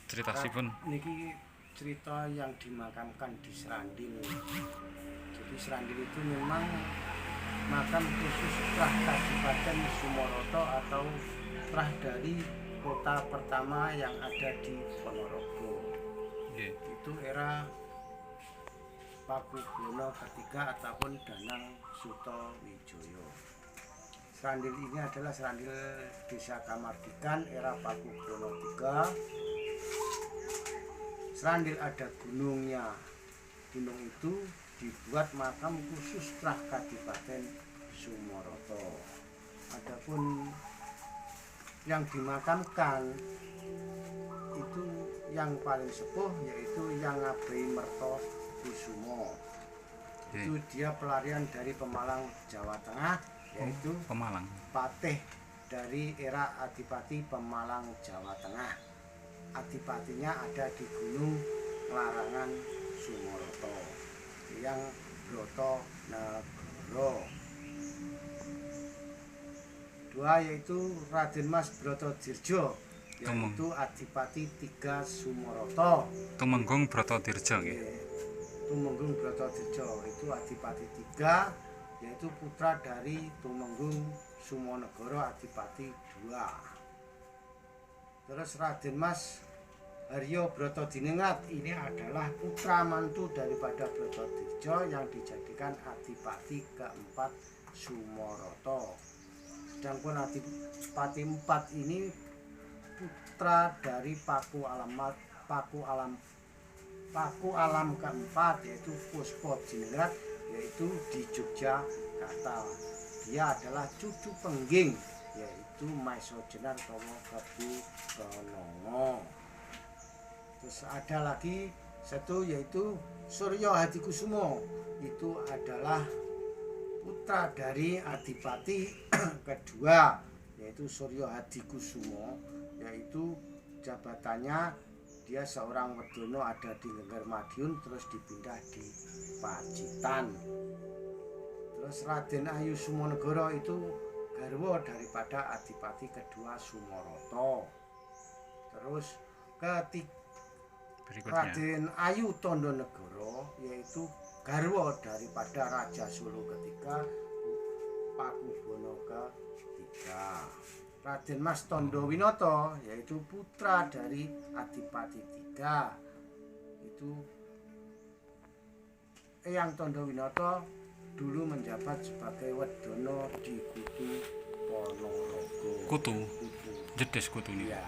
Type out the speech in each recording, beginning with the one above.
Critasipun Niki cerita yang dimakamkan di Srandil. Jadi Srandil itu memang makam khusus Prah Kadipaten Sumoroto atau Prah dari kota pertama yang ada di Ponorogo. nggih. Itu era Pakubono ketiga ataupun Danang Sutawijoyo. Srandil ini adalah Srandil Desa Kamardikan era Pakubono III. Srandil ada gunungnya. Gunung itu dibuat makam khusus Prah Kadipaten Sumoroto. Adapun yang dimakamkan itu yang paling sepuh yaitu Yang Abai Merto Kusumo. Itu dia pelarian dari Pemalang, Jawa Tengah, yaitu Pemalang. patih dari era Adipati Pemalang, Jawa Tengah. Adipatinya ada di Gunung Larangan Sumoroto yang Broto Negoro. Dua yaitu Raden Mas Brotodirjo, yaitu Adipati III Sumoroto. Tumenggung Bratadirja nggih. Tumenggung Brotodirjo itu Adipati III, yaitu putra dari Tumenggung Sumonegoro Adipati II. Terus Raden Mas Haryo Bratodiningrat ini adalah putra mantu daripada Brotodirjo yang dijadikan Adipati keempat Sumoroto. Sedangkan Adipati IV ini putra dari Paku Alam keempat yaitu Puspodiningrat, yaitu di Yogyakarta. Dia adalah cucu pengging yaitu Maisojenar Tomo Kebu Kenongo. Terus ada lagi satu yaitu Suryo Hadikusumo, itu adalah putra dari Adipati kedua yaitu Suryo Hadikusumo, yaitu jabatannya dia seorang wedono ada di Lengger Madiun terus dipindah di Pacitan. Terus Raden Ayu Sumonegoro itu garwa daripada Adipati kedua Sumoroto. Terus Berikutnya. Raden Ayu Tondonegoro yaitu garwa daripada Raja Solo ketiga Pakubono ketiga. Raden Mas Tondo Winoto yaitu putra dari Adipati III. Itu Eyang Tondo Winoto dulu menjabat sebagai wedono di Kutu Ponorogo. Kutu. Jedes kutu ini. Ya.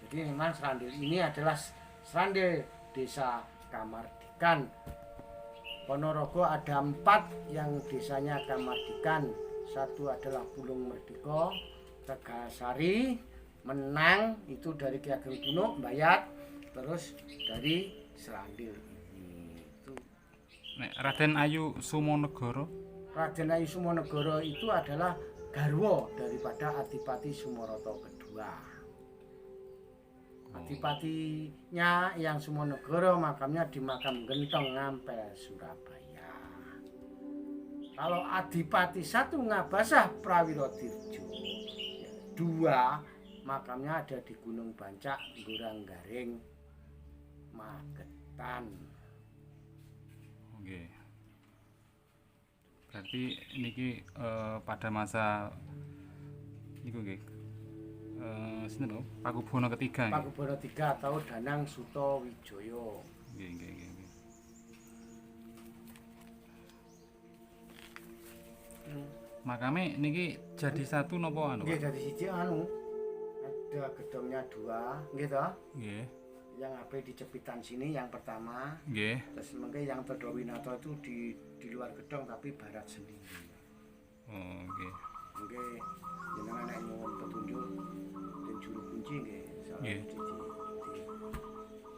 Jadi memang Srandil ini adalah Srandil Desa Kamardikan. Ponorogo ada 4 yang desanya Kamardikan. Satu adalah Bulung Merdeka, Tegasari, Menang itu dari Ki Ageng Kuno, Bayat, terus dari Srandil ini. Itu Nek Raden Ayu Sumonegoro. Raden Ayu Sumonegoro itu adalah garwa daripada Adipati Sumoroto kedua. Adipatinya yang Sumonegoro makamnya di makam Gentong Ngampel, Surabaya. Kalau Adipati satu Ngabasah Prawirodirjo, 2 makamnya ada di Gunung Bancak, Goranggaring, Magetan. Oke. Berarti niki pada masa niku nggih. Sinten lho? Pakubono ketiga nggih. Pakubono III atau Danang Sutawijoyo. Nggih, nggih, nggih. Makame niki jadi satu napa anu? Nggih dari siji anu ada gedungnya 2, nggih toh? Nggih. Yang apa di Cepitan sini yang pertama. Nggih. Terus mungkin yang Todo Winoto itu di luar gedung tapi barat sendiri. Oh, nggih. Mungkin jenengan nek nyuwun petunjuk dan juru kunci nggih salah Nggih.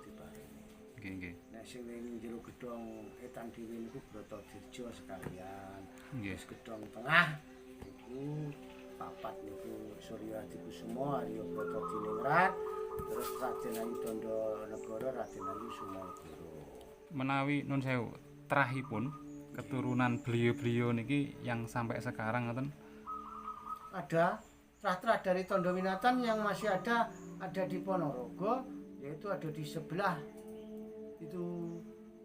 di paringi. Nggih, nggih. Nek sing ning jero gedung Etan dhewe niku Brotodirjo sekalian. Nggih. Terus gedung tengah itu papat niku Suryo Hadikusumo, Haryo Bratodiningrat, terus Raden Ayu Tondonegoro, Raden Ayu Sumonegoro. Menawi nun sewu terahipun keturunan beliau-beliau niki yang sampai sekarang ngoten Ada terah-terah dari Tondo Winatan yang masih ada di Ponorogo, yaitu ada di sebelah itu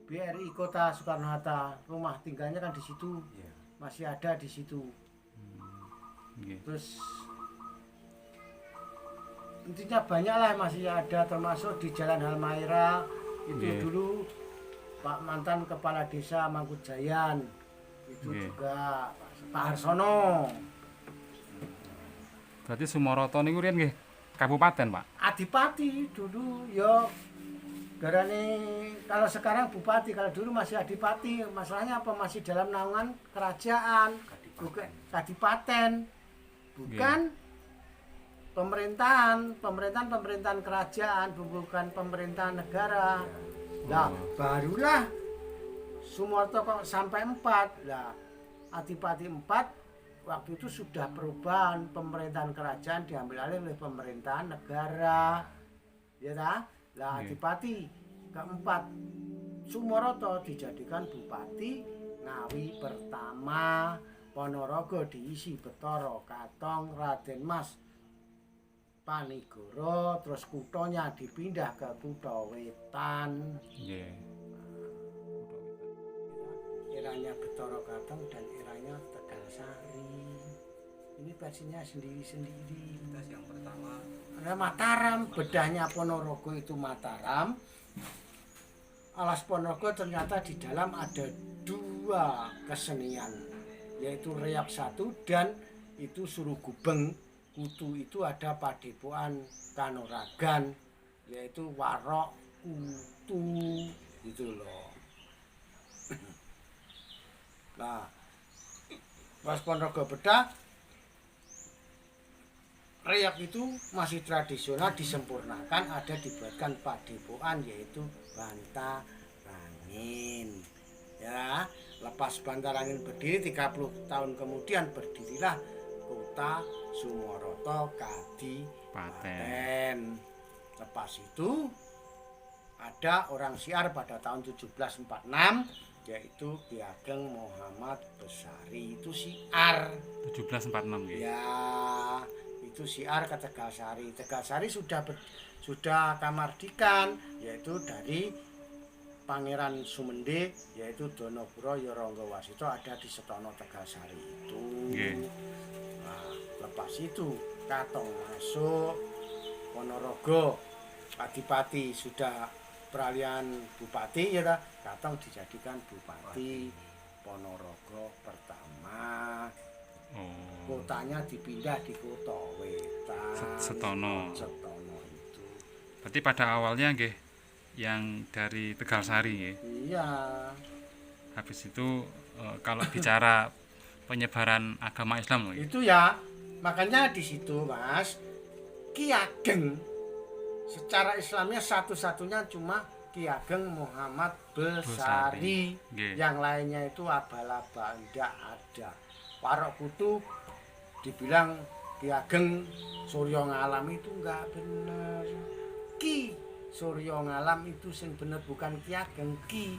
BRI Kota Soekarno-Hatta, rumah tinggalnya kan di situ, masih ada di situ. Nggih. Terus intinya banyak lah masih ada, termasuk di Jalan Halmaira itu Nggih. dulu Pak mantan kepala desa Mangkujayan itu Nggih. juga Pak Harsono. Berarti Sumoroto niku riyen nggih kabupaten, Pak. Adipati dulu yo darane, kalau sekarang bupati, kalau dulu masih adipati. Masalahnya apa, masih dalam naungan kerajaan, bukan kadipaten, bukan pemerintahan kerajaan, bukan pemerintahan negara. Nah, barulah Sumoto kok sampai 4. Lah, Adipati 4 waktu itu sudah perubahan, pemerintahan kerajaan diambil alih oleh pemerintahan negara. Ya dah? Lah Adipati keempat Sumoroto dijadikan Bupati Ngawi pertama. Ponorogo diisi Betara Katong, Raden Mas Panigoro, terus kutonya dipindah ke Kuto Wetan. Nggih. Eranya Betara Katong dan eranya Tegalsari. Ini versinya sendiri-sendiri. Yang pertama Ada Mataram, bedahnya Ponorogo itu Mataram. Alas Ponorogo ternyata di dalam ada 2 kesenian, yaitu Reok 1 dan itu Surugubeng. Kutu itu ada Padepokan Kanoragan, yaitu Warok Kutu gitu loh. Nah, pas Ponorogo bedah, Reok itu masih tradisional, disempurnakan, ada dibuatkan padepokan yaitu Bantarangin. Ya, lepas Bantarangin berdiri 30 tahun kemudian berdirilah Kota Sumoroto Kadipaten. Lepas itu ada orang Siar pada tahun 1746, yaitu Ki Ageng Muhammad Besari, itu Siar. 1746 nggih. Ya, itu Siar ke Tegalsari. Tegalsari sudah kamardikan, yaitu dari Pangeran Sumende, yaitu Donopuro Yoronggo Wasito, ada di Setono Tegalsari itu. Nggih. Nah, lepas itu Katong masuk Ponorogo, Adipati sudah peralihan bupati, ya, Katong dijadikan Bupati Ponorogo pertama. Kotanya dipindah di Kuto Wetan. Setono. Setono itu. Berarti pada awalnya nggih yang dari Tegalsari nggih. Iya. Habis itu kalau bicara penyebaran agama Islam loh. Itu ya, makanya di situ Mas, Ki Ageng secara Islamnya satu-satunya cuma Ki Ageng Muhammad Besari. Nggih. Yang lainnya itu abal-abal, tidak ada. Warok Kutu dibilang Ki Ageng Suryo Ngalam itu enggak benar. Ki Suryo Ngalam itu sing bener, bukan Ki Ageng. Ki,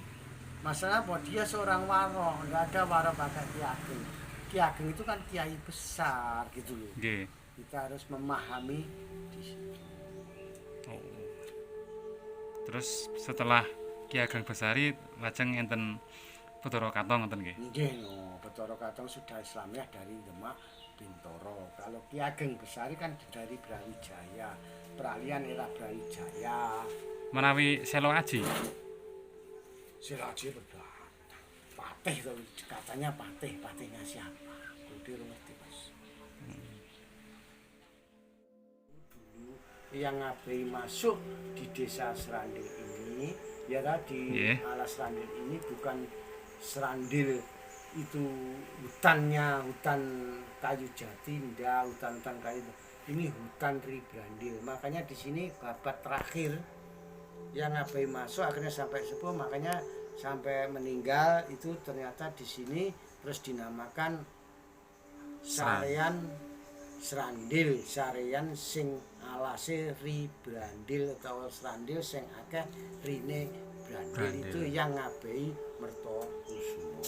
masalah bahwa dia seorang warok, enggak ada warok pakai Ki Ageng. Ki Ageng itu kan kiai besar gitu loh. Nggih. Kita harus memahami di situ. Oh. Terus setelah Ki Ageng Besari lajeng enten Betara Katong ngoten nggih. Nggih no, Betara Katong sudah Islamiyah dari Demak Bintoro. Kalau Ki Ageng Besari kan dari Brawijaya, peralihan era Brawijaya. Menawi Selo Aji. Siraji berbeda. Patih tuh katanya patihnya siapa? Kudu ngerti Mas. Dulu yang ngabai masuk di desa Serandil ini, ya tadi Alas Serandil ini bukan Serandil itu hutannya, hutan kayu jati, ndak, hutan-hutan kayu. Ini hutan Ribrandil. Makanya di sini babat terakhir yang ngabai masuk akhirnya sampai sepuh, makanya sampai meninggal itu ternyata di sini, terus dinamakan Sarean Serandil, Sarean sing alase Ribrandil atau Serandil sing akeh rine Brandil itu yang ngabehi Mertokusumo.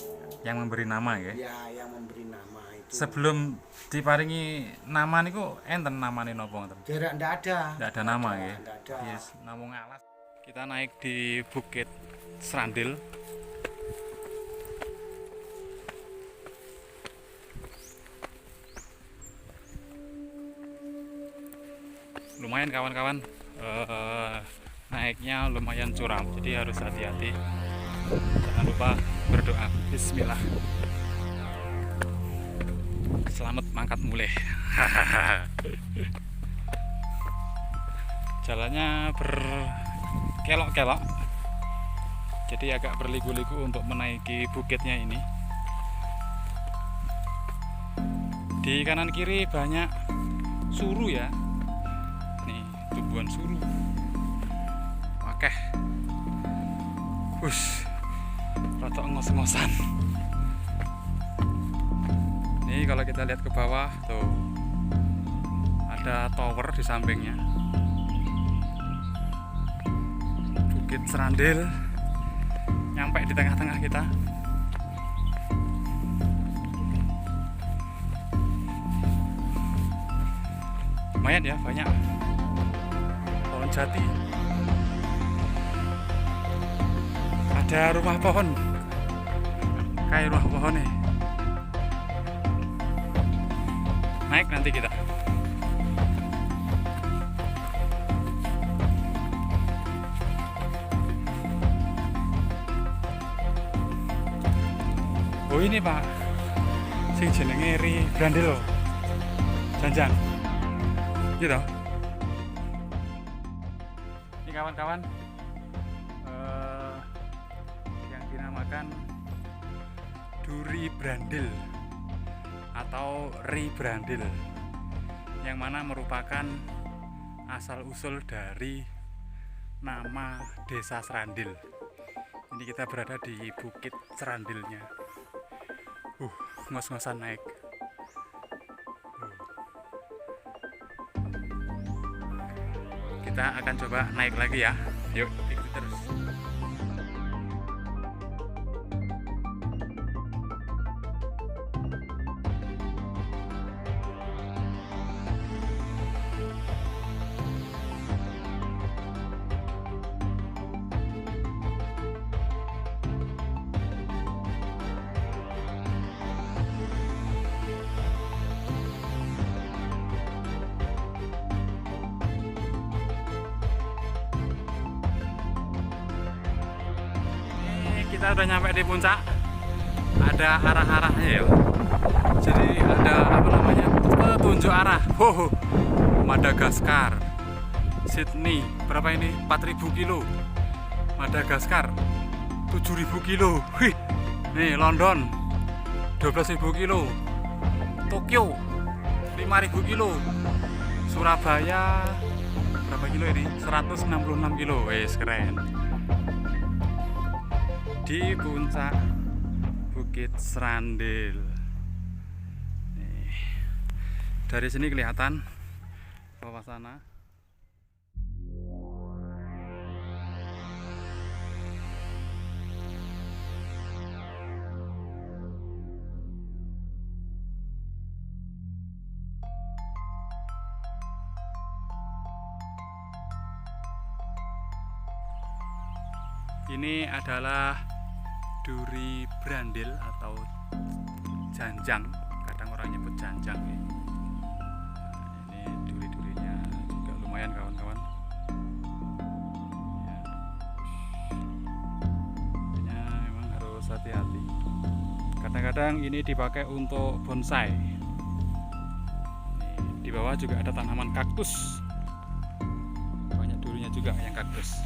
Yang memberi nama ya. Ya, yang memberi nama itu. Sebelum diparingi nama niku enten namane napa ngoten? Jarak ndak ada. Ndak ada nama ya. Ndak ada. Yes, namung alas. Kita naik di Bukit Srandil. Lumayan kawan-kawan, naiknya lumayan curam, jadi harus hati-hati. Jangan lupa berdoa. Bismillah. Selamat mangkat mulai. Jalannya berkelok-kelok, jadi agak berliku-liku untuk menaiki bukitnya ini. Di kanan kiri banyak suru ya. Nih, tumbuhan suru. Oke. Rada ngos-ngosan. Nih kalau kita lihat ke bawah tuh ada tower di sampingnya. Bukit Srandil nyampe di tengah-tengah kita. Lumayan ya, banyak pohon jati. Ada rumah pohon, kayak rumah pohon nih. Naik nanti kita. Oh ini Pak, sing jenenge Ri Brandil loh, Janjang, gitu. Ini kawan-kawan, yang dinamakan Duri Brandil atau Ri Brandil, yang mana merupakan asal usul dari nama Desa Srandil. Ini kita berada di Bukit Srandilnya. Ngos-ngosan naik. Kita akan coba naik lagi ya. Yuk, ikuti terus. Kita udah nyampe di puncak, ada arah-arahnya ya, jadi ada apa namanya, petunjuk arah. Madagaskar, Sydney berapa ini, 4.000 kilo, Madagaskar 7.000 kilo, nih London 12.000 kilo, Tokyo 5.000 kilo, Surabaya berapa kilo ini, 166 kilo, keren. Di puncak Bukit Srandil. Nih, dari sini kelihatan bawah sana. Ini adalah Duri Brandil atau Janjang, kadang orang nyebut Janjang ya. Nah, ini duri-durinya juga lumayan kawan-kawan ya. Memang harus hati-hati, kadang-kadang ini dipakai untuk bonsai. Nih, di bawah juga ada tanaman kaktus, banyak durinya juga yang kaktus.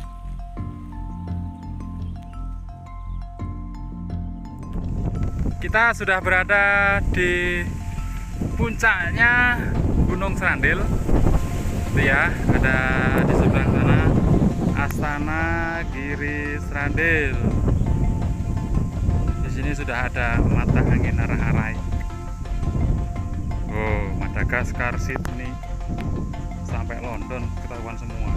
Kita sudah berada di puncaknya Gunung Srandil. Itu ya, ada di seberang sana Astana Giri Srandil. Di sini sudah ada mata angin arah-arai. Madagaskar, Sydney, sampai London ketahuan semua.